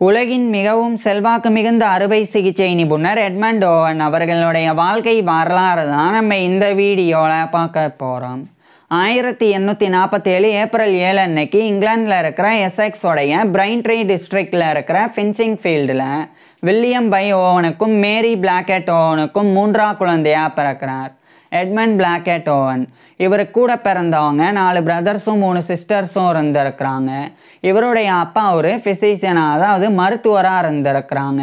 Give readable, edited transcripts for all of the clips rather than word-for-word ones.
உலகின் மிகவும் செல்வாக்கு மிகுந்த அறுவை சிகிச்சை நிபுணர் எட்மண்ட் ஓவன் அவர்களுடைய வாழ்க்கை வரலாறு தான் நம்ம இந்த வீடியோவில் பார்க்க போகிறோம். 1847 ஏப்ரல் 7 அன்னைக்கு இங்கிலாந்தில் இருக்கிற எசெக்ஸோடைய பிரைன்ட்ரி டிஸ்ட்ரிக்டில் இருக்கிற ஃபின்சிங் ஃபீல்டில் வில்லியம் பை ஓவனுக்கும் மேரி பிளாக்கெட் ஓவனுக்கும் 3ஆம் குழந்தையாக பிறக்கிறார். எட்மண்ட் பிளாக்கெட் ஓவன் இவர் கூட பிறந்தவங்க 4 பிரதர்ஸும் 3 சிஸ்டர்ஸும் இருந்திருக்கிறாங்க. இவருடைய அப்பா ஒரு ஃபிசிஷியனாக அதாவது மருத்துவராக இருந்திருக்கிறாங்க.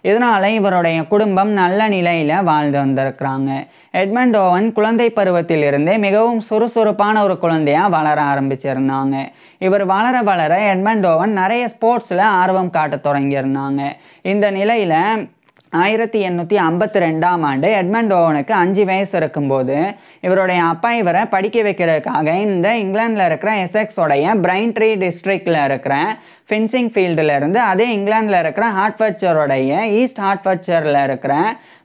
இதனால் இவருடைய குடும்பம் நல்ல நிலையில் வாழ்ந்து வந்திருக்கிறாங்க. எட்மண்ட் ஓவன் குழந்தை பருவத்திலிருந்தே மிகவும் சுறுசுறுப்பான ஒரு குழந்தையாக வளர ஆரம்பிச்சிருந்தாங்க. இவர் வளர வளர எட்மண்ட் ஓவன் நிறைய ஸ்போர்ட்ஸில் ஆர்வம் காட்ட தொடங்கியிருந்தாங்க. இந்த நிலையில் 1852ஆம் ஆண்டு எட்மண்ட் ஓவனுக்கு 5 வயசு இருக்கும்போது இவருடைய அப்பா இவரை படிக்க வைக்கிறதுக்காக இந்த இங்கிலாந்தில் இருக்கிற எசெக்ஸோடைய பிரைன்ட்ரி டிஸ்ட்ரிக்டில் இருக்கிற ஃபின்சிங் ஃபீல்டில் இருந்து அதே இங்கிலாந்தில் இருக்கிற ஹார்ட்ஃபர்ட்ஷருடைய ஈஸ்ட் ஹார்ட்ஃபர்ட்ஷரில் இருக்கிற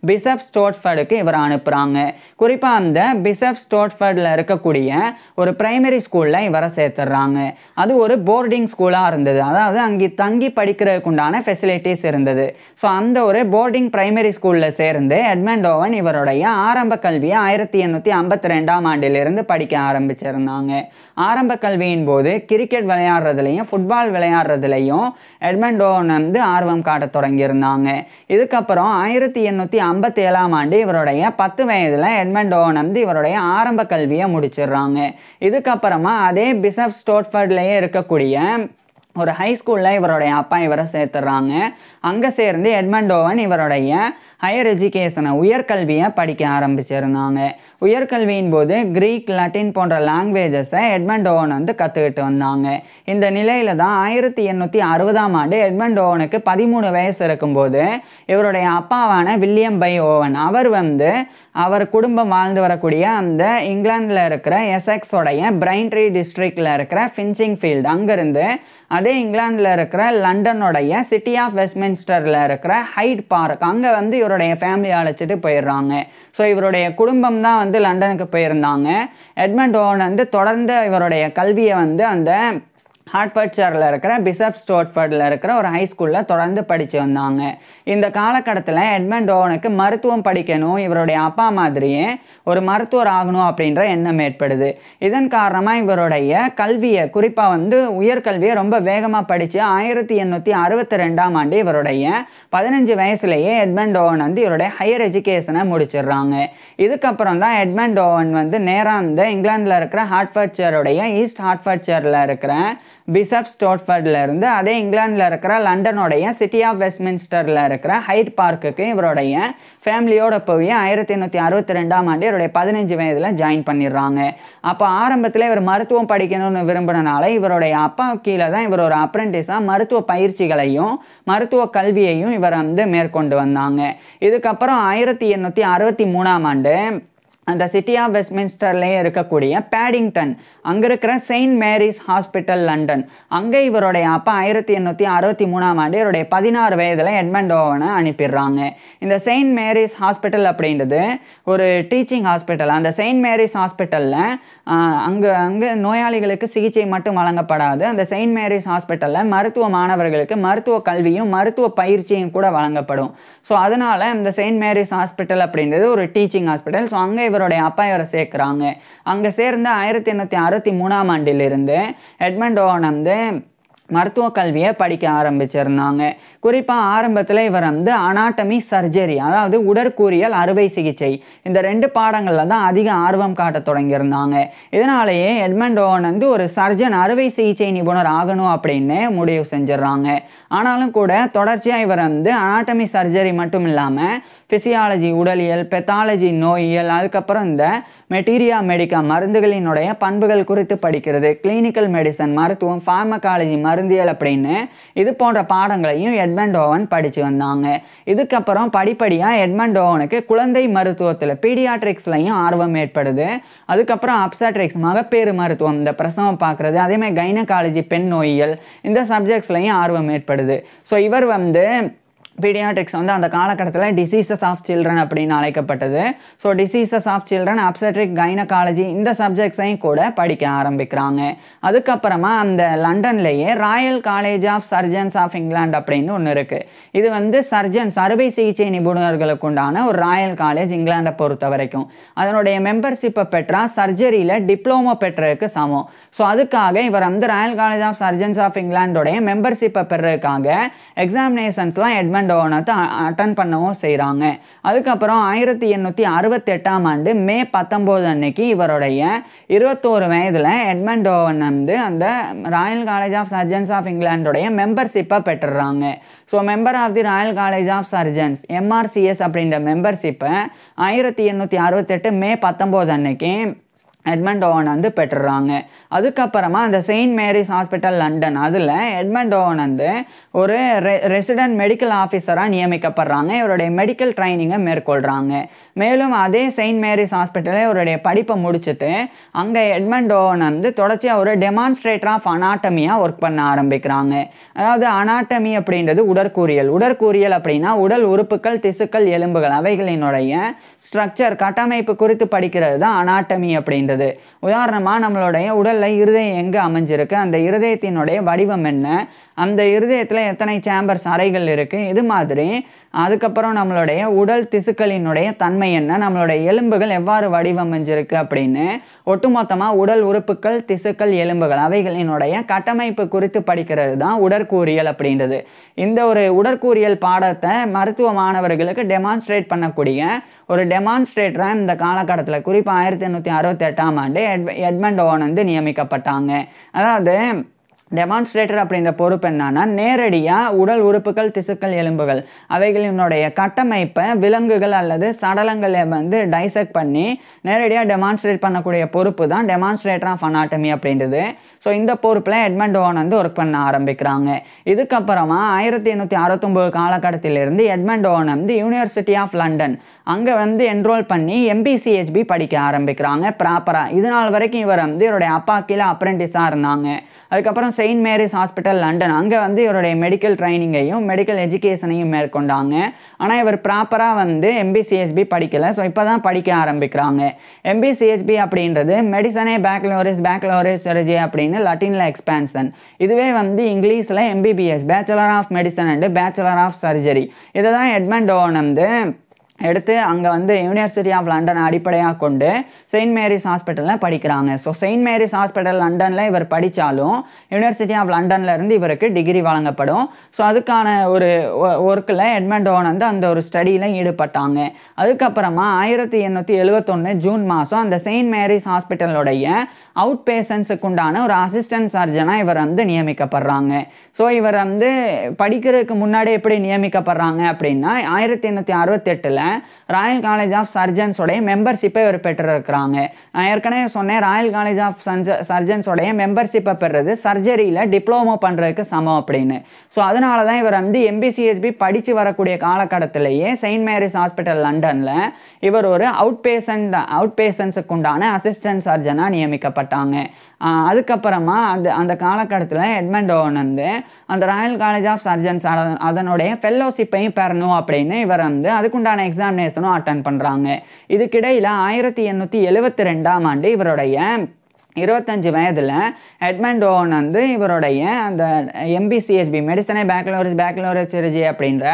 பிஷப் ஸ்டோட்ஃபர்டுக்கு இவர் அனுப்புகிறாங்க. குறிப்பாக அந்த பிஷப் ஸ்டோட்ஃபர்டில் இருக்கக்கூடிய ஒரு பிரைமரி ஸ்கூலில் இவரை சேர்த்துடுறாங்க. அது ஒரு போர்டிங் ஸ்கூலாக இருந்தது, அதாவது அங்கே தங்கி படிக்கிறதுக்கு உண்டான ஃபெசிலிட்டிஸ் இருந்தது. ஸோ அந்த ஒரு போர்டிங் பிரைமரி ஸ்கூலில் சேர்ந்து எட்மண்ட் ஓவன் இவருடைய ஆரம்ப கல்வியை 1852ஆம் ஆண்டிலிருந்து படிக்க ஆரம்பிச்சிருந்தாங்க. ஆரம்ப கல்வியின் போது கிரிக்கெட் விளையாடுறதுலையும் ஃபுட்பால் விளையாடுறதுலையும் எட்மண்ட் ஓவன் ஆர்வம் காட்ட தொடங்கியிருந்தாங்க. இதுக்கப்புறம் 1857ஆம் ஆண்டு இவருடைய 10 வயதில் எட்மண்ட் ஓவன் இவருடைய ஆரம்ப கல்வியை முடிச்சிடுறாங்க. இதுக்கப்புறமா அதே பிஷப் ஸ்டோட்ஃபர்ட்லேயே இருக்கக்கூடிய ஒரு ஹை ஸ்கூலில் இவருடைய அப்பா இவரை சேர்த்துடுறாங்க. அங்கே சேர்ந்து எட்மண்ட் ஓவன் இவருடைய ஹையர் எஜுகேஷனை உயர்கல்வியை படிக்க ஆரம்பிச்சிருந்தாங்க. உயர்கல்வியின் போது கிரீக், லட்டின் போன்ற லாங்குவேஜஸை எட்மண்ட் ஓவன் கற்றுக்கிட்டு வந்தாங்க. இந்த நிலையில் தான் 1860ஆம் ஆண்டு எட்மண்ட் ஓவனுக்கு 13 வயசு இருக்கும்போது இவருடைய அப்பாவான வில்லியம் பை ஓவன் அவர் குடும்பம் வாழ்ந்து வரக்கூடிய அந்த இங்கிலாந்தில் இருக்கிற எசெக்ஸோடைய பிரைன்ட்ரி டிஸ்ட்ரிக்டில் இருக்கிற ஃபின்சிங் ஃபீல்டு அங்கேருந்து அதே இங்கிலாந்தில் இருக்கிற லண்டனுடைய சிட்டி ஆஃப் வெஸ்ட்மின்ஸ்டரில் இருக்கிற ஹைட் பார்க் அங்கே இவருடைய ஃபேமிலியை அழைச்சிட்டு போயிடுறாங்க. ஸோ இவருடைய குடும்பம் தான் லண்டனுக்கு போயிருந்தாங்க. எட்மண்ட் ஓவன் தொடர்ந்து இவருடைய கல்வியை அந்த ஹார்ட்ஃபர்ட்ஷரில் இருக்கிற பிஷப் ஸ்டோட்ஃபர்டில் இருக்கிற ஒரு ஹை ஸ்கூலில் தொடர்ந்து படித்து வந்தாங்க. இந்த காலகட்டத்தில் எட்மண்ட் ஓவனுக்கு மருத்துவம் படிக்கணும், இவருடைய அப்பா மாதிரியே ஒரு மருத்துவர் ஆகணும் அப்படின்ற எண்ணம் ஏற்படுது. இதன் காரணமாக இவருடைய கல்வியை குறிப்பாக உயர்கல்வியை ரொம்ப வேகமாக படித்து 1862ஆம் ஆண்டு இவருடைய 15 வயசுலேயே எட்மண்ட் ஓவன் இவருடைய ஹையர் எஜுகேஷனை முடிச்சிடுறாங்க. இதுக்கப்புறம் தான் எட்மண்ட் ஓவன் நேராக இங்கிலாந்தில் இருக்கிற ஹார்ட்ஃபர்ட்ஷருடைய ஈஸ்ட் ஹார்ட்ஃபர்ட்ஷரில் இருக்கிற பிஷப் ஸ்டோட்ஃபர்டில் இருந்து அதே இங்கிலாந்தில் இருக்கிற லண்டனுடைய சிட்டி ஆஃப் வெஸ்ட்மின்ஸ்டரில் இருக்கிற ஹைட் பார்க்குக்கு இவருடைய ஃபேமிலியோட போய் 1862ஆம் ஆண்டு இவருடைய 15 வயதில் ஜாயின் பண்ணிடுறாங்க. அப்போ ஆரம்பத்தில் இவர் மருத்துவம் படிக்கணும்னு விரும்பினால இவருடைய அப்பா கீழே தான் இவர் ஒரு அப்ரெண்டிஸாக மருத்துவ பயிற்சிகளையும் மருத்துவ கல்வியையும் இவர் மேற்கொண்டு வந்தாங்க. இதுக்கப்புறம் 1863ஆம் ஆண்டு அந்த சிட்டி ஆஃப் வெஸ்ட்மின்ஸ்டர்லேயே இருக்கக்கூடிய பேடிங்டன் அங்கே இருக்கிற செயின்ட் மேரிஸ் ஹாஸ்பிட்டல் லண்டன் அங்கே இவருடைய அப்பா 1863ஆம் ஆண்டு இவருடைய 16 வயதில் எட்மண்ட் ஓவனை அனுப்பிடுறாங்க. இந்த செயின்ட் மேரிஸ் ஹாஸ்பிட்டல் அப்படின்றது ஒரு டீச்சிங் ஹாஸ்பிட்டல். அந்த செயின்ட் மேரிஸ் ஹாஸ்பிட்டலில் அங்கே நோயாளிகளுக்கு சிகிச்சை மட்டும் வழங்கப்படாது. அந்த செயின்ட் மேரிஸ் ஹாஸ்பிட்டலில் மருத்துவ மாணவர்களுக்கு மருத்துவ கல்வியும் மருத்துவ பயிற்சியும் கூட வழங்கப்படும். ஸோ அதனால் இந்த செயின்ட் மேரிஸ் ஹாஸ்பிட்டல் அப்படின்றது ஒரு டீச்சிங் ஹாஸ்பிட்டல். ஸோ அங்கே இவருடைய அப்பா இவரை சேர்க்குறாங்க. அங்கே சேர்ந்த 1863ஆம் ஆண்டிலிருந்து எட்மண்ட் ஓவன் மருத்துவ கல்வியை படிக்க ஆரம்பிச்சிருந்தாங்க. குறிப்பாக ஆரம்பத்தில் இவர் அனாட்டமி, சர்ஜரி அதாவது உடற்கூறியல் அறுவை சிகிச்சை இந்த 2 பாடங்களில் தான் அதிக ஆர்வம் காட்ட தொடங்கியிருந்தாங்க. இதனாலேயே எட்மண்ட் ஓவன் ஒரு சர்ஜன், அறுவை சிகிச்சை நிபுணர் ஆகணும் அப்படின்னு முடிவு செஞ்சிடறாங்க. ஆனாலும் கூட தொடர்ச்சியாக இவர் அனாட்டமி, சர்ஜரி மட்டும் இல்லாமல் ஃபிசியாலஜி உடலியல், பெத்தாலஜி நோயியல், அதுக்கப்புறம் இந்த மெட்டீரியா மெடிக்கா மருந்துகளினுடைய பண்புகள் குறித்து படிக்கிறது, கிளினிக்கல் மெடிசன் மருத்துவம், ஃபார்மகாலஜி மருந்தியல் அப்படின்னு இது போன்ற பாடங்களையும் எட்மண்ட் ஓவன் படித்து வந்தாங்க. இதுக்கப்புறம் படிப்படியாக எட்மண்ட் ஓவனுக்கு குழந்தை மருத்துவத்தில் பீடியாட்ரிக்ஸ்லையும் ஆர்வம் ஏற்படுது. அதுக்கப்புறம் அப்சட்ரிக்ஸ் மகப்பேறு மருத்துவம், இந்த பிரசவம் பார்க்குறது, அதேமாதிரி கைனகாலஜி பெண் நோயியல் இந்த சப்ஜெக்ட்ஸ்லையும் ஆர்வம் ஏற்படுது. ஸோ இவர் பீடியாட்ரிக்ஸ் வந்து அந்த காலகட்டத்தில் டிசீசஸ் ஆஃப் சில்ட்ரன் அப்படின்னு அழைக்கப்பட்டது. So diseases of children, obstetric, gynaecology இந்த சப்ஜெக்ட்ஸையும் கூட படிக்க ஆரம்பிக்கிறாங்க. அதுக்கப்புறமா அந்த லண்டன்லேயே royal college of surgeons of England அப்படின்னு ஒன்று இருக்குது. இது வந்து சர்ஜன்ஸ், அறுவை சிகிச்சை நிபுணர்களுக்கு உண்டான ஒரு ராயல் காலேஜ் இங்கிலாண்டை பொறுத்த வரைக்கும். அதனுடைய மெம்பர்ஷிப்பை பெற்றா சர்ஜரியில் டிப்ளமோ பெற்றதுக்கு சமம். ஸோ அதுக்காக இவர் வந்து royal college of surgeons of இங்கிலாண்டோடைய மெம்பர்ஷிப்பை பெறதுக்காக எக்ஸாமினேஷன்ஸ்லாம் எட்மண்ட் ஓவனத்தை அட்டன் பண்ணவும் செய்கிறாங்க. அதுக்கப்புறம் 1868ஆம் ஆண்டு மே 19 அன்னைக்கு இவருடைய 21 வயதில் எட்மண்ட் ஓவன் வந்து அந்த royal college of surgeons of இங்கிலாண்டோடைய மெம்பர்ஷிப்பை பெற்றுறாங்க. So member of the royal college of surgeons MRCS அப்படின்ற மெம்பர்ஷிப்பை 1868 மே 19 அன்னைக்கு எட்மண்ட் ஓவன் வந்து பெற்றுறாங்க. அதுக்கப்புறமா அந்த செயின்ட் மேரிஸ் ஹாஸ்பிட்டல் லண்டன் அதில் எட்மண்ட் ஓவன் வந்து ஒரு ரெசிடென்ட் மெடிக்கல் ஆஃபீஸராக நியமிக்கப்படுறாங்க. இவருடைய மெடிக்கல் ட்ரைனிங்கை மேற்கொள்கிறாங்க. மேலும் அதே செயின்ட் மேரிஸ் ஹாஸ்பிட்டலில் இவருடைய படிப்பை முடிச்சுட்டு அங்கே எட்மண்ட் ஓவன் வந்து தொடர்ச்சியாக ஒரு டெமான்ஸ்ட்ரேட்டர் ஆஃப் அனாட்டமியாக ஒர்க் பண்ண ஆரம்பிக்கிறாங்க. அதாவது அனாட்டமி அப்படின்றது உடற்கூறியல். உடற்கூறியல் அப்படின்னா உடல் உறுப்புகள், திசுக்கள், எலும்புகள் அவைகளினுடைய ஸ்ட்ரக்சர், கட்டமைப்பு குறித்து படிக்கிறது தான் அனாட்டமி அப்படின்றது. உதாரணமாக நம்மளுடைய உடலில் இருதயம் எங்கே அமைஞ்சிருக்கு, அந்த இருதயத்தினுடைய வடிவம் என்ன, அந்த இருதயத்தில் எத்தனை சேம்பர்ஸ், அறைகள் இருக்குது, இது மாதிரி. அதுக்கப்புறம் நம்மளுடைய உடல் திசுக்களினுடைய தன்மை என்ன, நம்மளுடைய எலும்புகள் எவ்வாறு வடிவமைஞ்சிருக்கு அப்படின்னு ஒட்டுமொத்தமாக உடல் உறுப்புகள், திசுக்கள், எலும்புகள் அவைகளினுடைய கட்டமைப்பு குறித்து படிக்கிறது தான் உடற்கூறியல் அப்படின்றது. இந்த ஒரு உடற்கூறியல் பாடத்தை மருத்துவ மாணவர்களுக்கு டெமான்ஸ்ட்ரேட் பண்ணக்கூடிய ஒரு டெமான்ஸ்ட்ரேட்டராக இந்த காலகட்டத்தில் குறிப்பாக 1868ஆம் ஆண்டு எட்மண்ட் ஓவன் வந்து நியமிக்கப்பட்டாங்க. அதாவது டெமான்ஸ்ட்ரேட்டர் அப்படின்ற பொறுப்பு என்னன்னா நேரடியாக உடல் உறுப்புகள், திசுக்கள், எலும்புகள் அவைகளினுடைய கட்டமைப்பை விலங்குகள் அல்லது சடலங்களை வந்து டைசெக்ட் பண்ணி நேரடியாக டெமான்ஸ்ட்ரேட் பண்ணக்கூடிய பொறுப்பு தான் டெமான்ஸ்ட்ரேட்டர் ஆஃப் அனாட்டமி அப்படின்றது. ஸோ இந்த பொறுப்பில் எட்மண்ட் ஓவன் வந்து ஒர்க் பண்ண ஆரம்பிக்கிறாங்க. இதுக்கப்புறமா 1869 காலகட்டத்திலிருந்து எட்மண்ட் ஓவன் வந்து யூனிவர்சிட்டி ஆஃப் லண்டன் அங்கே வந்து என்ரோல் பண்ணி MPCHB படிக்க ஆரம்பிக்கிறாங்க ப்ராப்பராக. இது நாள் வரைக்கும் இவர் வந்து இவருடைய அப்பா கீழே அப்ரெண்டிஸாக இருந்தாங்க. அதுக்கப்புறம் செயின்ட் மேரிஸ் ஹாஸ்பிட்டல் லண்டன் அங்கே வந்து இவருடைய மெடிக்கல் ட்ரைனிங்கையும் மெடிக்கல் எஜுகேஷனையும் மேற்கொண்டாங்க. ஆனால் இவர் ப்ராப்பராக வந்து MPCHB படிக்கலை. ஸோ இப்போ தான் படிக்க ஆரம்பிக்கிறாங்க. MPCHB அப்படின்றது மெடிசனே பேக்லோரிஸ் சர்ஜரி அப்படின்னு லட்டினில் எக்ஸ்பான்ஷன். இதுவே வந்து இங்கிலீஷில் MBBS, bachelor of medicine and bachelor of surgery. இதை தான் எட்மண்ட் ஓவன் வந்து எடுத்து அங்கே வந்து யூனிவர்சிட்டி ஆஃப் லண்டனை அடிப்படையாக கொண்டு செயின்ட் மேரிஸ் ஹாஸ்பிட்டலில் படிக்கிறாங்க. ஸோ செயின்ட் மேரிஸ் ஹாஸ்பிட்டல் லண்டனில் இவர் படித்தாலும் யூனிவர்சிட்டி ஆஃப் லண்டன்லேருந்து இவருக்கு டிகிரி வழங்கப்படும். ஸோ அதுக்கான ஒரு ஒர்க்கில் எட்மண்ட் ஓவன் வந்து அந்த ஒரு ஸ்டடியில் ஈடுபட்டாங்க. அதுக்கப்புறமா 1871 ஜூன் மாதம் அந்த செயின்ட் மேரிஸ் ஹாஸ்பிட்டலுடைய அவுட் பேஷண்ட்ஸுக்கு உண்டான ஒரு அசிஸ்டன்ட் சர்ஜனாக இவர் வந்து நியமிக்கப்படுறாங்க. ஸோ இவர் வந்து படிக்கிறதுக்கு முன்னாடி எப்படி நியமிக்கப்படுறாங்க அப்படின்னா 1868 ராயல் காலேஜ் ஆஃப் சர்ஜன்ஸோடைய மெம்பர்ஷிப்பை இவர் பெற்றிருக்கிறாங்க. நான் ஏற்கனவே சொன்னேன், ராயல் காலேஜ் ஆஃப் சர்ஜன்ஸோடைய மெம்பர்ஷிப்பை பெறுறது சர்ஜரியில் டிப்ளமோ பண்ணுறதுக்கு சமம் அப்படின்னு. ஸோ அதனால தான் இவர் வந்து MPCHB படித்து வரக்கூடிய காலகட்டத்திலேயே செயின்ட் மேரிஸ் ஹாஸ்பிட்டல் லண்டனில் இவர் ஒரு அவுட் பேஷண்ட்ஸுக்கு உண்டான அசிஸ்டன்ட் சர்ஜனாக நியமிக்கப்பட்டாங்க. அதுக்கப்புறமா அந்த காலகட்டத்தில் எட்மண்ட் ஓவன் வந்து அந்த ராயல் காலேஜ் ஆஃப் சர்ஜன்ஸ் அதனுடைய ஃபெல்லோஷிப்பையும் பெறணும் அப்படின்னு இவர் வந்து அதுக்குண்டான எக்ஸாமினேஷனும் அட்டன் பண்ணுறாங்க. இதுக்கிடையில் 1872ஆம் ஆண்டு இவருடைய 25 வயதில் எட்மண்ட் ஓவன் வந்து இவருடைய அந்த MPCHB மெடிசனே பேக்லோரிஸ் சர்ஜரி அப்படின்ற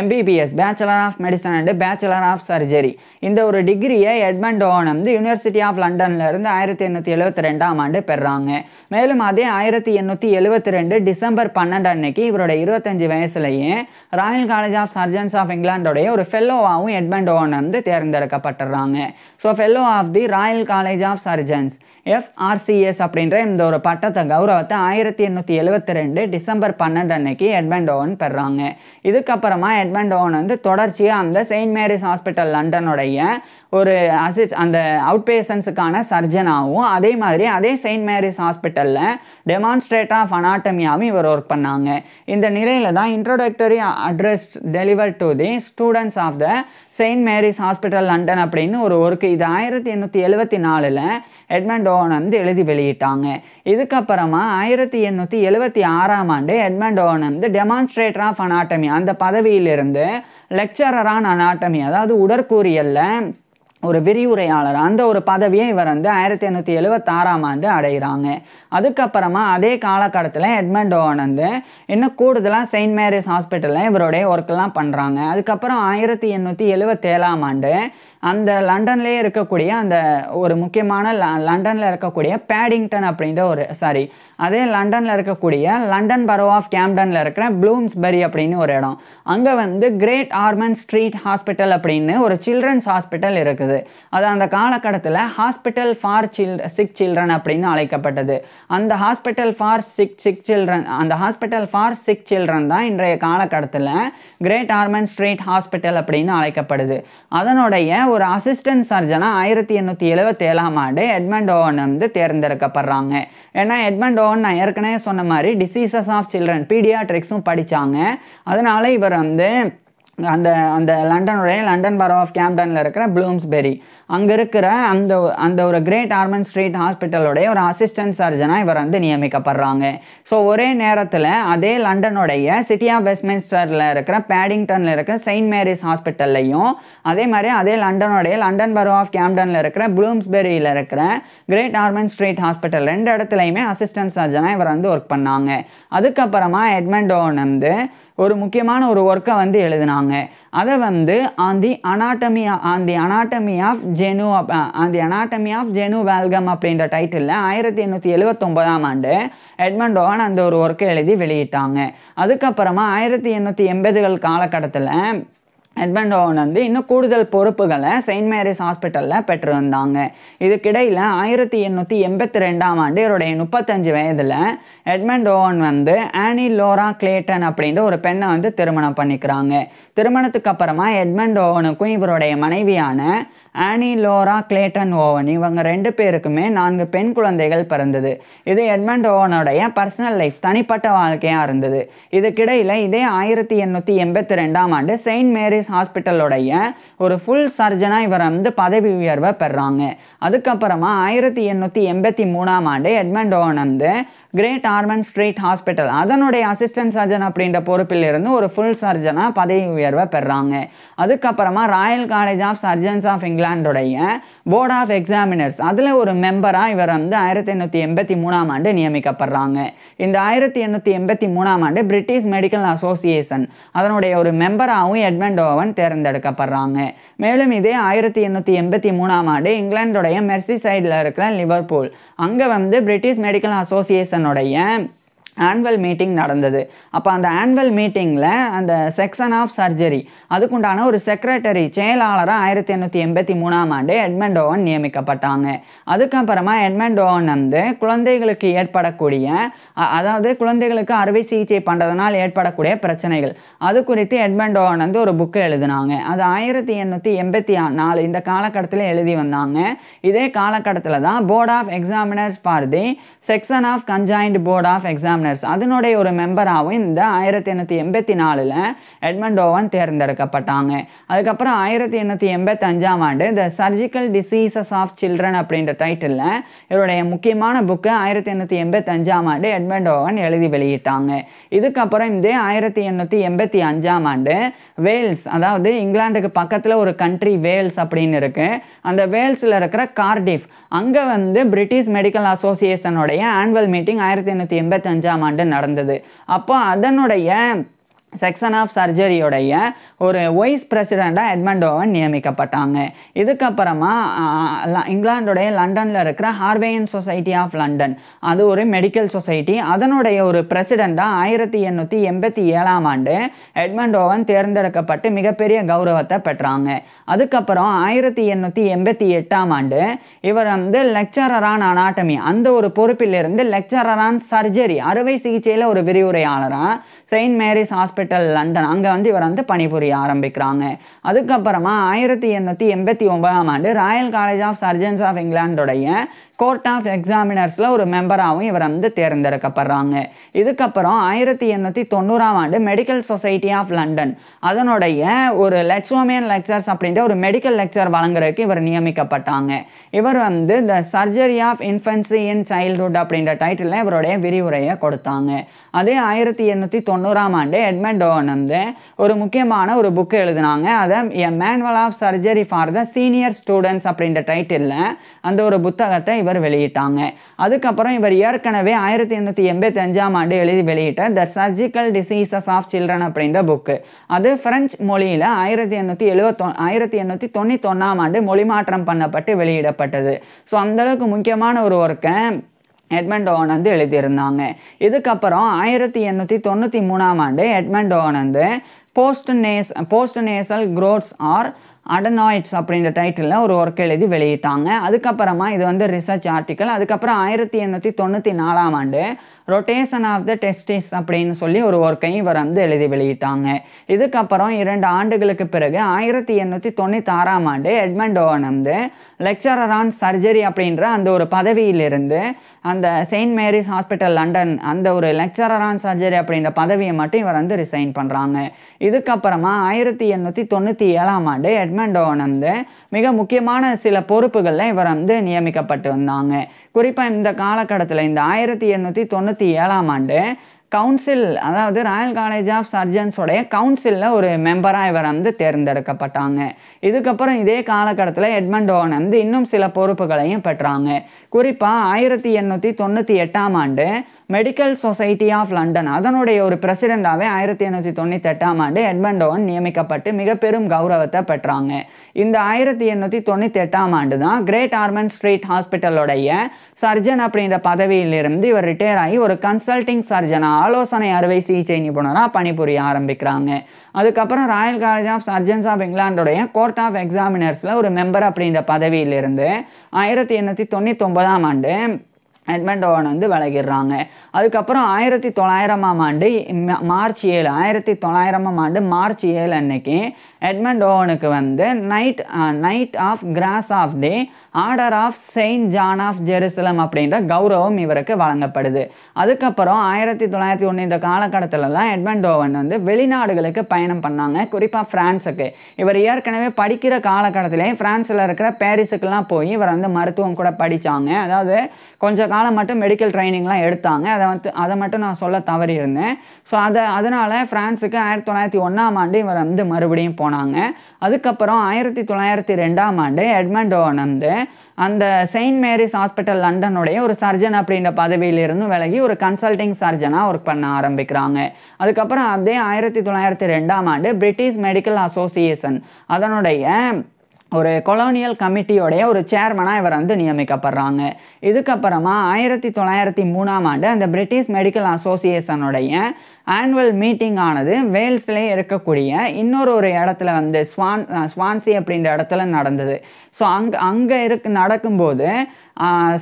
MBBS, bachelor of medicine and bachelor of surgery இந்த ஒரு டிகிரியை எட்மண்ட் ஓவன் வந்து யூனிவர்சிட்டி ஆஃப் லண்டன்லேருந்து 1872ஆம் ஆண்டு பெறாங்க. மேலும் அதே 1872 டிசம்பர் 12 அன்னைக்கு இவருடைய 25 வயசுலேயே royal college of surgeons of இங்கிலாண்டோடைய ஒரு ஃபெல்லோவாகவும் எட்மண்ட் ஓவன் வந்து தேர்ந்தெடுக்கப்பட்டுறாங்க. So fellow of the royal college of surgeons FRCS அப்படின்ற இந்த ஒரு பட்டத்தை கௌரவத்தை 1872 டிசம்பர் 12 அன்னைக்கு எட்மண்ட் ஓவன் பெறாங்க. இதுக்கப்புறமா எட்மண்ட் ஓவன் வந்து தொடர்ச்சியாக அந்த செயின்ட் மேரிஸ் ஹாஸ்பிட்டல் லண்டனுடைய ஒரு அந்த அவுட் பேஷண்ட்ஸுக்கான சர்ஜனாகவும் அதே மாதிரி அதே செயின்ட் மேரிஸ் ஹாஸ்பிட்டலில் டெமான்ஸ்ட்ரேட்டர் ஆஃப் அனாட்டமியாகவும் இவர் ஒர்க் பண்ணாங்க. இந்த நிலையில் தான் introductory address deliver to the students of the Saint Mary's hospital London அப்படின்னு ஒரு ஒர்க்கு இது 1874ல் எட்மண்ட் ஓவன் வந்து எழுதி வெளியிட்டாங்க. இதுக்கப்புறமா 1876ஆம் ஆண்டு எட்மண்ட் ஓவன் வந்து டெமான்ஸ்ட்ரேட்டர் ஆஃப் அனாட்டமி அந்த பதவியிலிருந்து லெக்சரர் ஆன் அனாட்டமி அதாவது உடற்கூறியல்ல ஒரு விரிவுரையாளர் அந்த ஒரு பதவியை இவர் வந்து 1876ஆம் ஆண்டு அடைகிறாங்க. அதுக்கப்புறமா அதே காலகட்டத்தில் எட்மண்ட் ஓவன் வந்து இன்னும் கூடுதலாக செயின்ட் மேரிஸ் ஹாஸ்பிட்டலில் இவருடைய ஒர்க்கெல்லாம் பண்ணுறாங்க. அதுக்கப்புறம் 1877ஆம் ஆண்டு அந்த லண்டன்லேயே இருக்கக்கூடிய அந்த ஒரு முக்கியமான லண்டனில் இருக்கக்கூடிய பேடிங்டன் அப்படின்ற அதே லண்டனில் இருக்கக்கூடிய லண்டன் பரோ ஆஃப் கேம்டனில் இருக்கிற ப்ளூம்ஸ்பரி அப்படின்னு ஒரு இடம், அங்கே வந்து கிரேட் ஆர்மண்ட் ஸ்ட்ரீட் ஹாஸ்பிட்டல் அப்படின்னு ஒரு சில்ட்ரன்ஸ் ஹாஸ்பிட்டல் இருக்குது. அது அந்த காலகட்டத்தில் ஹாஸ்பிட்டல் ஃபார் சிக் சில்ட்ரன் அப்படின்னு அழைக்கப்பட்டது. அந்த ஹாஸ்பிட்டல் ஃபார் சிக் சில்ட்ரன் தான் இன்றைய காலகட்டத்தில் கிரேட் ஆர்மண்ட் ஸ்ட்ரீட் ஹாஸ்பிட்டல் அப்படின்னு அழைக்கப்படுது. அதனுடைய ஒரு அசிஸ்டன்ட் சர்ஜனா 1877ஆம் ஆண்டு எட்மண்ட் ஓவன் வந்து தேர்ந்தெடுக்கப்படுறாங்க. ஏன்னா எட்மண்ட் ஓவன் நான் ஏற்கனவே சொன்ன மாதிரி டிசீசஸ் ஆஃப் சில்ட்ரன் பீடியாட்ரிக்ஸும் படித்தாங்க. அதனால இவர் வந்து அந்த லண்டன் பரோ ஆஃப் கேம்டனில் இருக்கிற ப்ளூம்ஸ்பெரி அங்கே இருக்கிற அந்த ஒரு கிரேட் ஆர்மண்ட் ஸ்ட்ரீட் ஹாஸ்பிட்டலுடைய ஒரு அசிஸ்டன்ட் சர்ஜனாக இவர் வந்து நியமிக்கப்படுறாங்க. ஸோ ஒரே நேரத்தில் அதே லண்டனுடைய சிட்டி ஆஃப் வெஸ்ட்மின்ஸ்டரில் இருக்கிற பேடிங்டனில் இருக்கிற செயின்ட் மேரிஸ் ஹாஸ்பிட்டல்லையும் அதே மாதிரி அதே லண்டன் பரோ ஆஃப் கேம்டனில் இருக்கிற ப்ளூம்ஸ்பெரியில் இருக்கிற கிரேட் ஆர்மண்ட் ஸ்ட்ரீட் ஹாஸ்பிட்டல் 2 இடத்துலையுமே அசிஸ்டன்ட் சர்ஜனாக இவர் வந்து ஒர்க் பண்ணாங்க. அதுக்கப்புறமா எட்மண்ட் ஓவன் வந்து ஒரு முக்கியமான ஒரு ஒர்க்கை வந்து எழுதினாங்க. அதை வந்து ஆன் தி அனாட்டமி ஆஃப் ஜெனு வால்கம் அப்படின்ற டைட்டிலில் 1879ஆம் ஆண்டு எட்மண்ட் ஓவன் அந்த ஒரு ஒர்க்கை எழுதி வெளியிட்டாங்க. அதுக்கப்புறமா 1880கள் காலகட்டத்தில் எட்மண்ட் ஓவன் வந்து இன்னும் கூடுதல் பொறுப்புகளை செயின்ட் மேரிஸ் ஹாஸ்பிட்டலில் பெற்றிருந்தாங்க. இதுக்கிடையில் 1882ஆம் ஆண்டு இவருடைய 35 வயதில் எட்மண்ட் ஓவன் வந்து ஆனி லோரா கிளேட்டன் அப்படின்ற ஒரு பெண்ணை வந்து திருமணம் பண்ணிக்கிறாங்க. திருமணத்துக்கு அப்புறமா எட்மண்ட் ஓவனுக்கும் இவருடைய மனைவியான ஆனி லோரா கிளேட்டன் ஓவன் இவங்க 2 பேருக்குமே 4 பெண் குழந்தைகள் பிறந்தது. இது எட்மண்ட் ஓவனுடைய பர்சனல் லைஃப் தனிப்பட்ட வாழ்க்கையாக இருந்தது. இதுக்கிடையில் இதே 1882ஆம் ஆண்டு செயின்ட் மேரிஸ் ஹாஸ்பிட்டலுடைய ஒரு ஃபுல் சர்ஜனாக இவர் வந்து பதவி உயர்வை பெறாங்க. அதுக்கப்புறமா 1883ஆம் ஆண்டு எட்மண்ட் ஓவன் வந்து கிரேட் ஆர்மண்ட் ஸ்ட்ரீட் ஹாஸ்பிட்டல் அதனுடைய அசிஸ்டன்ட் சர்ஜன் அப்படின்ற பொறுப்பில் இருந்து ஒரு ஃபுல் சர்ஜனாக பதவி உயர்வை பெறாங்க. அதுக்கப்புறமா royal college of surgeons of இங்கிலாந்துடைய போர்ட் ஆஃப் எக்ஸாமினர்ஸ் அதில் ஒரு மெம்பராக இவர் வந்து 1883ஆம் ஆண்டு நியமிக்கப்படுறாங்க. இந்த 1883ஆம் ஆண்டு பிரிட்டிஷ் மெடிக்கல் அசோசியேஷன் அதனுடைய ஒரு மெம்பராகவும் எட்மண்ட் ஓவன் தேர்ந்தெடுக்கப்படுறாங்க. மேலும் இதே 1883ஆம் ஆண்டு இங்கிலாந்துடைய மெர்சிசைடில் இருக்கிற லிவர்பூல் அங்கே வந்து பிரிட்டிஷ் மெடிக்கல் அசோசியேஷனுடைய ஆனுவல் மீட்டிங் நடந்தது. அப்போ அந்த ஆனுவல் மீட்டிங்கில் அந்த செக்ஷன் ஆஃப் சர்ஜரி அதுக்குண்டான ஒரு செக்ரட்டரி செயலாளராக 1883ஆம் ஆண்டு எட்மண்ட் ஓவன் நியமிக்கப்பட்டாங்க. அதுக்கப்புறமா எட்மண்ட் ஓவன் வந்து குழந்தைகளுக்கு ஏற்படக்கூடிய அதாவது குழந்தைகளுக்கு அறுவை சிகிச்சை பண்ணுறதுனால் ஏற்படக்கூடிய பிரச்சனைகள் அது குறித்து எட்மண்ட் ஓவன் வந்து ஒரு புக்கு எழுதினாங்க. அது 1884 இந்த காலகட்டத்தில் எழுதி வந்தாங்க. இதே காலகட்டத்தில் தான் board of examiners for the section of conjoint board of examiners அதனுடைய ஒரு மெம்பராகவும் இந்த 1884ல் எட்மண்ட் ஓவன் தேர்ந்தெடுக்கப்பட்டாங்க. அதுக்கப்புறம் 1885ஆம் ஆண்டு த சர்ஜிக்கல் டிசீசஸ் ஆஃப் சில்ட்ரன் அப்படின்ற டைட்டிலில் இவருடைய முக்கியமான புக்கு 1885ஆம் ஆண்டு எட்மண்ட் ஓவன் எழுதி வெளியிட்டாங்க. இதுக்கப்புறம் இந்த 1885ஆம் ஆண்டு வேல்ஸ் அதாவது இங்கிலாந்துக்கு பக்கத்தில் ஒரு கண்ட்ரி வேல்ஸ் அப்படின்னு இருக்கு. அந்த வேல்ஸில் இருக்கிற கார்டிஃப் அங்கே வந்து பிரிட்டிஷ் மெடிக்கல் அசோசியேஷனுடைய ஆனுவல் மீட்டிங் 1885ஆம் ஆண்டு நடந்தது. அப்போ அதனுடைய செக்ஷன் ஆஃப் சர்ஜரியோடைய ஒரு வைஸ் பிரசிடெண்ட்டாக எட்மண்ட் ஓவன் நியமிக்கப்பட்டாங்க. இதுக்கப்புறமா இங்கிலாந்துடைய லண்டனில் இருக்கிற ஹார்வேயன் சொசைட்டி ஆஃப் லண்டன் அது ஒரு மெடிக்கல் சொசைட்டி அதனுடைய ஒரு பிரசிடெண்ட்டாக 1887ஆம் ஆண்டு எட்மண்ட் ஓவன் தேர்ந்தெடுக்கப்பட்டு மிகப்பெரிய கௌரவத்தை பெற்றாங்க. அதுக்கப்புறம் 1888ஆம் ஆண்டு இவர் வந்து லெக்சரர் ஆன் அனாட்டமி அந்த ஒரு பொறுப்பிலிருந்து லெக்சரர் ஆன் சர்ஜரி அறுவை சிகிச்சையில் ஒரு விரிவுரையாளராக செயின்ட் மேரிஸ் ஹாஸ்பிட்டல் லண்டன் அங்கே வந்து இவர் வந்து பணிபுரிய ஆரம்பிக்கிறாங்க. அதுக்கப்புறமா 1889ஆம் ஆண்டு royal college of surgeons of இங்கிலாந்துடைய கோர்ட் ஆஃப் எக்ஸாமினர்ஸில் ஒரு மெம்பராகவும் இவர் வந்து தேர்ந்தெடுக்கப்படுறாங்க. இதுக்கப்புறம் 1890ஆம் ஆண்டு மெடிக்கல் சொசைட்டி ஆஃப் லண்டன் அதனுடைய ஒரு லெக்ஸோமியன் லெக்சர்ஸ் அப்படின்ற ஒரு மெடிக்கல் லெக்சர் வழங்குறதுக்கு இவர் நியமிக்கப்பட்டாங்க. இவர் வந்து the surgery of infancy in childhood அப்படின்ற டைட்டிலில் இவருடைய விரிவுரையை கொடுத்தாங்க. அதே 1890ஆம் ஆண்டு எட்மண்ட் ஓவன் வந்து ஒரு முக்கியமான ஒரு புக்கு எழுதினாங்க. அதை a manual of surgery for the senior students அப்படின்ற டைட்டிலில் அந்த ஒரு புத்தகத்தை இவர் வெளியிட்டாங்க. அதுக்கப்புறம் இவர் ஏற்கனவே 1885ஆம் ஆண்டு எழுதி வெளியிட்ட த சர்ஜிக்கல் டிசீசஸ் ஆஃப் சில்ட்ரன் அப்படின்ற புக்கு அது பிரெஞ்சு மொழியில் 1891ஆம் ஆண்டு மொழிமாற்றம் பண்ணப்பட்டு வெளியிடப்பட்டது. ஸோ அந்தளவுக்கு முக்கியமான ஒரு ஒர்க்கை எட்மண்ட் ஓவன் வந்து எழுதியிருந்தாங்க. இதுக்கப்புறம் 1893ஆம் ஆண்டு எட்மண்ட் ஓவன் வந்து போஸ்ட் நேசல் க்ரோத்ஸ் ஆர் அடனாய்ட்ஸ் அப்படின்ற டைட்டிலில் ஒரு ஒர்க் எழுதி வெளியிட்டாங்க. அதுக்கப்புறமா இது வந்து ரிசர்ச் ஆர்டிக்கல். அதுக்கப்புறம் 1894ஆம் ஆண்டு ரொட்டேஷன் ஆஃப் த டெஸ்டிஸ் அப்படின்னு சொல்லி ஒரு ஒர்க்கையும் இவர் வந்து எழுதி வெளியிட்டாங்க. இதுக்கப்புறம் 2 ஆண்டுகளுக்கு பிறகு 1896ஆம் ஆண்டு எட்மண்ட் ஓவன் வந்து லெக்சரர் ஆன் சர்ஜரி அப்படின்ற அந்த ஒரு பதவியிலிருந்து அந்த செயின்ட் மேரிஸ் ஹாஸ்பிட்டல் லண்டன் அந்த ஒரு லெக்சரர் ஆன் சர்ஜரி அப்படின்ற பதவியை மட்டும் இவர் வந்து ரிசைன் பண்ணுறாங்க. இதுக்கப்புறமா 1897ஆம் ஆண்டு எட்மண்ட் ஓவன் வந்து மிக முக்கியமான சில பொறுப்புகளில் இவர் வந்து நியமிக்கப்பட்டு வந்தாங்க. குறிப்பாக இந்த காலகட்டத்தில் இந்த 1897ஆம் ஆண்டு கவுன்சில் அதாவது ராயல் காலேஜ் ஆஃப் சர்ஜன்ஸோடைய கவுன்சிலில் ஒரு மெம்பராக இவர் வந்து தேர்ந்தெடுக்கப்பட்டாங்க. இதுக்கப்புறம் இதே காலகட்டத்தில் எட்மண்ட் ஓவன் வந்து இன்னும் சில பொறுப்புகளையும் பெற்றாங்க. குறிப்பாக 1898ஆம் ஆண்டு மெடிக்கல் சொசைட்டி ஆஃப் லண்டன் அதனுடைய ஒரு பிரசிடெண்டாகவே 1898ஆம் ஆண்டு எட்மண்ட் ஓவன் நியமிக்கப்பட்டு மிக பெரும் கௌரவத்தை பெற்றாங்க. இந்த 1898ஆம் ஆண்டு தான் கிரேட் ஆர்மண்ட் ஸ்ட்ரீட் ஹாஸ்பிட்டலோடைய சர்ஜன் அப்படின்ற பதவியிலிருந்து இவர் ரிட்டையர் ஆகி ஒரு கன்சல்டிங் சர்ஜனாக ஆலோசனை அறுவை சிகிச்சை நிபுணராக பணிபுரிய ஆரம்பிக்கிறாங்க. அதுக்கப்புறம் royal college of surgeons of இங்கிலாண்டோடைய கோர்ட் ஆஃப் எக்ஸாமினர்ஸில் ஒரு மெம்பர் அப்படின்ற பதவியிலிருந்து 1899ஆம் ஆண்டு எட்மண்ட் ஓவன் வந்து விலகிடுறாங்க. அதுக்கப்புறம் 1900ஆம் ஆண்டு மார்ச் 7 அன்னைக்கு எட்மண்ட் ஓவனுக்கு வந்து knight of grace of the order of Saint John of Jerusalem அப்படின்ற கௌரவம் இவருக்கு வழங்கப்படுது. அதுக்கப்புறம் 1901 இந்த காலகட்டத்திலலாம் எட்மண்ட் ஓவன் வந்து வெளிநாடுகளுக்கு பயணம் பண்ணாங்க. குறிப்பாக ஃப்ரான்ஸுக்கு. இவர் ஏற்கனவே படிக்கிற காலகட்டத்திலே ஃப்ரான்ஸில் இருக்கிற பாரிஸுக்கெல்லாம் போய் இவர் வந்து மருத்துவம் கூட படித்தாங்க. அதாவது கொஞ்சம் காலம் மட்டும் மெடிக்கல் ட்ரைனிங்லாம் எடுத்தாங்க. அதை மட்டும் நான் சொல்ல தவறியிருந்தேன். ஸோ அதனால் ஃப்ரான்ஸுக்கு 1901ஆம் ஆண்டு இவர் வந்து மறுபடியும் போனாங்க. அதுக்கப்புறம் 1902ஆம் ஆண்டு எட்மண்ட் ஓவன் வந்து அந்த செயின்ட் மேரிஸ் ஹாஸ்பிட்டல் லண்டனுடைய ஒரு சர்ஜன் அப்படின்ற பதவியிலிருந்து விலகி ஒரு கன்சல்டிங் சர்ஜனாக ஒர்க் பண்ண ஆரம்பிக்கிறாங்க. அதுக்கப்புறம் அதே 1902ஆம் ஆண்டு பிரிட்டிஷ் மெடிக்கல் அசோசியேஷன் அதனுடைய ஒரு கொலோனியல் கமிட்டியோடைய ஒரு சேர்மனாக இவர் வந்து நியமிக்கப்படுறாங்க. இதுக்கப்புறமா 1903ஆம் ஆண்டு அந்த பிரிட்டிஷ் மெடிக்கல் அசோசியேஷனுடைய ஆனுவல் மீட்டிங் ஆனது வேல்ஸ்லேயே இருக்கக்கூடிய இன்னொரு இடத்துல வந்து ஸ்வான்சி அப்படின்ற இடத்துல நடந்தது. ஸோ அங்கே நடக்கும்போது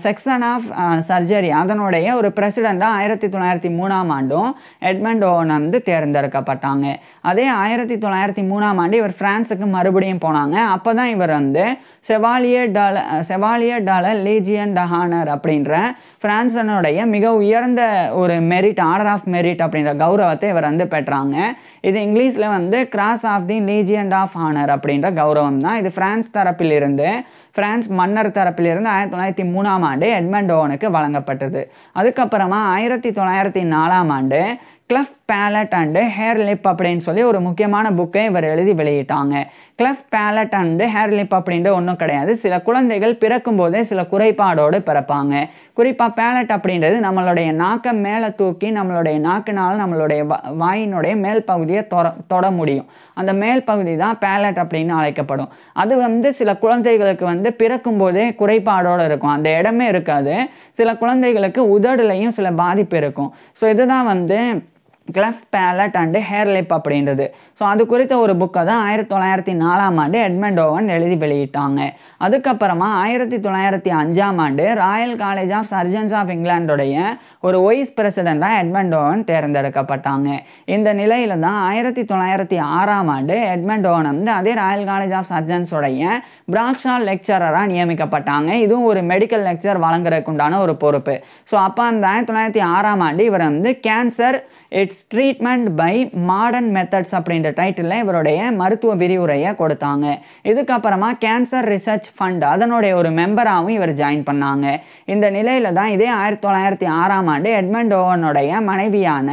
செக்ஷன் ஆஃப் சர்ஜரி அதனுடைய ஒரு பிரசிடெண்டாக 1903ஆம் ஆண்டும் எட்மண்ட் ஓவன் வந்து தேர்ந்தெடுக்கப்பட்டாங்க. அதே 1903ஆம் ஆண்டு இவர் ஃப்ரான்ஸுக்கு மறுபடியும் போனாங்க. அப்போ தான் இவர் வந்து செவாலியர் டாலர் லீஜியன் டஹானர் அப்படின்ற பிரான்சனுடைய மிக உயர்ந்த ஒரு மெரிட் ஆர்டர் ஆஃப் மெரிட் அப்படின்ற கௌரவத்தை இவர் வந்து பெற்றாங்க. இது இங்கிலீஷில் வந்து cross of the legion of honour அப்படின்ற கௌரவம் தான். இது பிரான்ஸ் மன்னர் தரப்பிலிருந்து 1903ஆம் ஆண்டு எட்மண்ட் ஓவனுக்கு வழங்கப்பட்டது. அதுக்கப்புறமா 1904ஆம் ஆண்டு cleft palate and hare lip அப்படின்னு சொல்லி ஒரு முக்கியமான புக்கை இவர் எழுதி வெளியிட்டாங்க. Cleft palate and hare lip அப்படின்ற ஒன்றும் கிடையாது. சில குழந்தைகள் பிறக்கும் போதே சில குறைபாடோடு பிறப்பாங்க. குறிப்பாக பேலட் அப்படின்றது நம்மளுடைய நாக்கை மேலே தூக்கி நம்மளுடைய நாக்கினால் நம்மளுடைய வாயினுடைய மேல் பகுதியை தொட முடியும். அந்த மேல் பகுதி தான் பேலட் அப்படின்னு அழைக்கப்படும். அது வந்து சில குழந்தைகளுக்கு வந்து பிறக்கும் போதே குறைபாடோடு இருக்கும். அந்த இடமே இருக்காது. சில குழந்தைகளுக்கு உதடுலையும் சில பாதிப்பு இருக்கும். ஸோ இதுதான் வந்து cleft palate and hare lip அப்படின்றது. ஸோ அது குறித்த ஒரு புக்கை தான் 1904 எட்மண்ட் ஓவன் எழுதி வெளியிட்டாங்க. அதுக்கப்புறமா 1905 royal college of surgeons of இங்கிலாண்டுடைய ஒரு வைஸ் பிரசிடெண்ட்டாக எட்மண்ட் ஓவன் தேர்ந்தெடுக்கப்பட்டாங்க. இந்த நிலையில தான் 1906 எட்மண்ட் ஓவன் வந்து அதே ராயல் காலேஜ் ஆஃப் சர்ஜன்ஸோடைய பிராக்ஷா லெக்சரராக நியமிக்கப்பட்டாங்க. இதுவும் ஒரு மெடிக்கல் லெக்சர் வழங்குறதுக்கு உண்டான ஒரு பொறுப்பு. ஸோ அப்போ அந்த 1906 இவர் வந்து cancer its treatment by modern methods அப்படின்ற டைட்டில் இவருடைய மருத்துவ விரிவுரையை கொடுத்தாங்க. இதுக்கப்புறமா கேன்சர் ரிசர்ச் ஃபண்ட் அதனுடைய ஒரு மெம்பராகவும் இவர் ஜாயின் பண்ணாங்க. இந்த நிலையில தான் இதே 1906 எட்மண்ட் ஓவனுடைய மனைவியான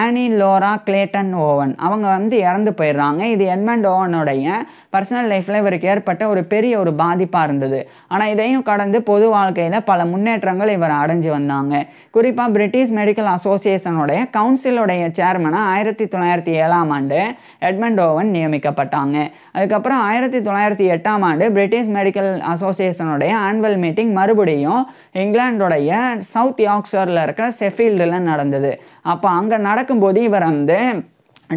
ஆனி லோரா கிளேட்டன் ஓவன் அவங்க வந்து இறந்து போயிடுறாங்க. இது எட்மண்ட் ஓவனுடைய பர்சனல் லைஃப்பில் இவருக்கு ஏற்பட்ட ஒரு பெரிய ஒரு பாதிப்பாக இருந்தது. ஆனால் இதையும் கடந்து பொது வாழ்க்கையில் பல முன்னேற்றங்கள் இவர் அடைஞ்சு வந்தாங்க. குறிப்பாக பிரிட்டிஷ் மெடிக்கல் அசோசியேஷனுடைய கவுன்சிலுடைய சேர்மனாக 1907 எட்மண்ட் ஓவன் நியமிக்கப்பட்டாங்க. அதுக்கப்புறம் 1908 பிரிட்டிஷ் மெடிக்கல் அசோசியேஷனுடைய ஆனுவல் மீட்டிங் மறுபடியும் இங்கிலாந்துடைய சவுத் யார்க்ஷயரில் இருக்கிற ஷெஃபீல்டில் நடந்தது. அப்போ அங்கே நடக்கும்போது இவர் வந்து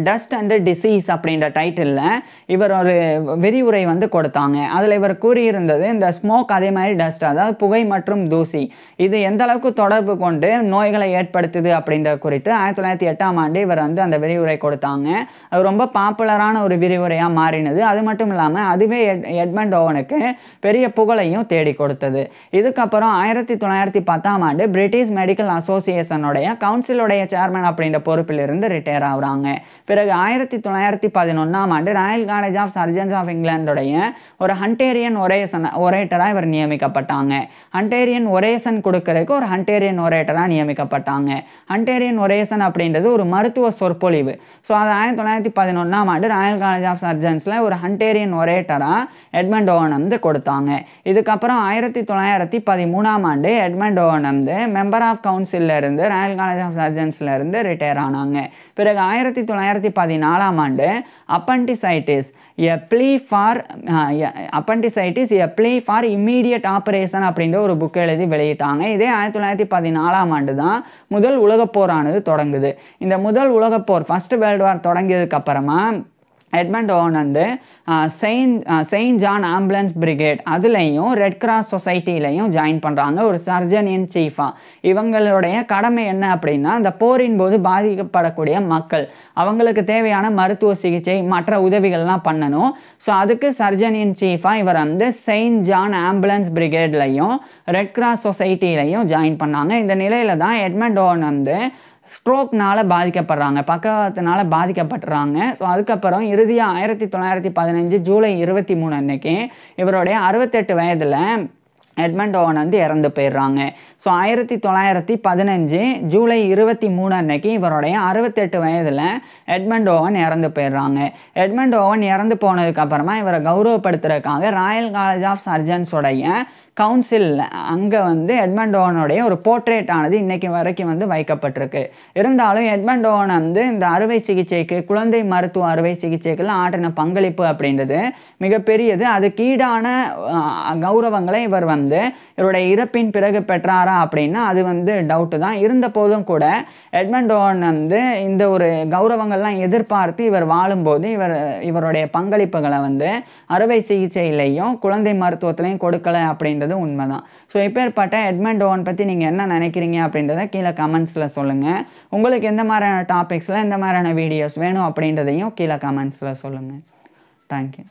டஸ்ட் அண்டு டிசீஸ் அப்படின்ற டைட்டிலில் இவர் ஒரு விரிவுரை வந்து கொடுத்தாங்க. அதில் இவர் கூறியிருந்தது இந்த ஸ்மோக் அதே மாதிரி டஸ்ட் அதாவது புகை மற்றும் தூசி இது எந்த அளவுக்கு தொடர்பு கொண்டு நோய்களை ஏற்படுத்துது அப்படின்ற குறித்து 1908 இவர் வந்து அந்த விரிவுரை கொடுத்தாங்க. அது ரொம்ப பாப்புலரான ஒரு விரிவுரையாக மாறினது. அது மட்டும் இல்லாமல் அதுவே எட்மண்ட் ஓவனுக்கு பெரிய புகழையும் தேடி கொடுத்தது. இதுக்கப்புறம் 1910 பிரிட்டிஷ் மெடிக்கல் அசோசியேஷனுடைய கவுன்சிலுடைய சேர்மன் அப்படின்ற பொறுப்பிலிருந்து ரிட்டையர் ஆகுறாங்க. பிறகு 1911 royal college of surgeons of இங்கிலாண்டுடைய ஒரு ஹண்டேரியன் ஒரேட்டராக இவர் நியமிக்கப்பட்டாங்க. ஹண்டேரியன் ஒரேசன் கொடுக்கறதுக்கு ஒரு ஹண்டேரியன் ஒரேட்டராக நியமிக்கப்பட்டாங்க. ஹண்டேரியன் ஒரேசன் அப்படின்றது ஒரு மருத்துவ சொற்பொழிவு. ஸோ அது 1911 ராயல் காலேஜ் ஆஃப் சர்ஜன்ஸில் ஒரு ஹண்டேரியன் ஒரேட்டராக எட்மண்ட் ஓவன் வந்து கொடுத்தாங்க. இதுக்கப்புறம் 1913 எட்மண்ட் ஓவன் வந்து மெம்பர் ஆஃப் கவுன்சிலில் இருந்து ராயல் காலேஜ் ஆஃப் சர்ஜன்ஸில் இருந்து ரிட்டையர் ஆனாங்க. பிறகு 1914 appendicitis a plea for immediate operation அப்படின்ற ஒரு புக் எழுதி வெளியிட்டாங்க. இதே 1914 தான் முதல் உலகப்போரானது தொடங்குது. இந்த முதல் உலகப்போர் ஃபர்ஸ்ட் வேர்ல்டு வார் தொடங்கியதுக்கு அப்புறமா எட்மண்ட் ஓவன் வந்து செயின்ட் ஜான் ஆம்புலன்ஸ் பிரிகேட் அதுலேயும் ரெட் கிராஸ் சொசைட்டிலையும் ஜாயின் பண்ணுறாங்க ஒரு சர்ஜன் இன் சீஃபாக. இவங்களுடைய கடமை என்ன அப்படின்னா அந்த போரின் போது பாதிக்கப்படக்கூடிய மக்கள் அவங்களுக்கு தேவையான மருத்துவ சிகிச்சை மற்ற உதவிகள்லாம் பண்ணணும். ஸோ அதுக்கு சர்ஜன் இன் சீஃபாக இவர் வந்து செயின்ட் ஜான் ஆம்புலன்ஸ் பிரிகேட்லையும் ரெட் கிராஸ் சொசைட்டிலையும் ஜாயின் பண்ணாங்க. இந்த நிலையில தான் எட்மண்ட் ஓவன் வந்து ஸ்ட்ரோக்னால் பாதிக்கப்படுறாங்க, பக்கவாதத்தினால பாதிக்கப்பட்டுறாங்க. ஸோ அதுக்கப்புறம் இறுதியாக 1915 ஜூலை 23 இவருடைய 68 வயதில் எட்மண்ட் ஓவன் வந்து இறந்து போயிடுறாங்க. ஸோ 1915 ஜூலை 23 இவருடைய 68 வயதில் எட்மண்ட் ஓவன் இறந்து போயிடுறாங்க. எட்மண்ட் ஓவன் இறந்து போனதுக்கப்புறமா இவரை கௌரவப்படுத்துறதுக்காக ராயல் காலேஜ் ஆஃப் சர்ஜன்ஸோடைய கவுன்சில் அங்கே வந்து எட்மண்ட் ஓவனுடைய ஒரு போர்ட்ரேட் ஆனது இன்றைக்கி வரைக்கும் வந்து வைக்கப்பட்டிருக்கு. இருந்தாலும் எட்மண்ட் ஓவன் வந்து இந்த அறுவை சிகிச்சைக்கு குழந்தை மருத்துவ அறுவை சிகிச்சைக்கெல்லாம் ஆற்றின பங்களிப்பு அப்படின்றது மிகப்பெரியது. அதுக்கு ஈடான கௌரவங்களை இவர் வந்து இவருடைய இறப்பின் பிறகு பெற்றாரா அப்படின்னா அது வந்து டவுட்டு தான். இருந்த போதும் கூட எட்மண்ட் ஓவன் வந்து இந்த ஒரு கௌரவங்கள்லாம் எதிர்பார்த்து இவர் வாழும்போது இவருடைய பங்களிப்புகளை வந்து அறுவை சிகிச்சையிலையும் குழந்தை மருத்துவத்திலையும் கொடுக்கலை அப்படின்றது உண்மைதான். ஸோ இப்பேற்பட்ட எட்மண்ட் ஓவன் பற்றி நீங்கள் என்ன நினைக்கிறீங்க அப்படின்றத கீழே கமெண்ட்ஸில் சொல்லுங்கள். உங்களுக்கு எந்த மாதிரியான டாபிக்ஸில் எந்த மாதிரியான வீடியோஸ் வேணும் அப்படின்றதையும் கீழே கமெண்ட்ஸில் சொல்லுங்கள். தேங்க்யூ.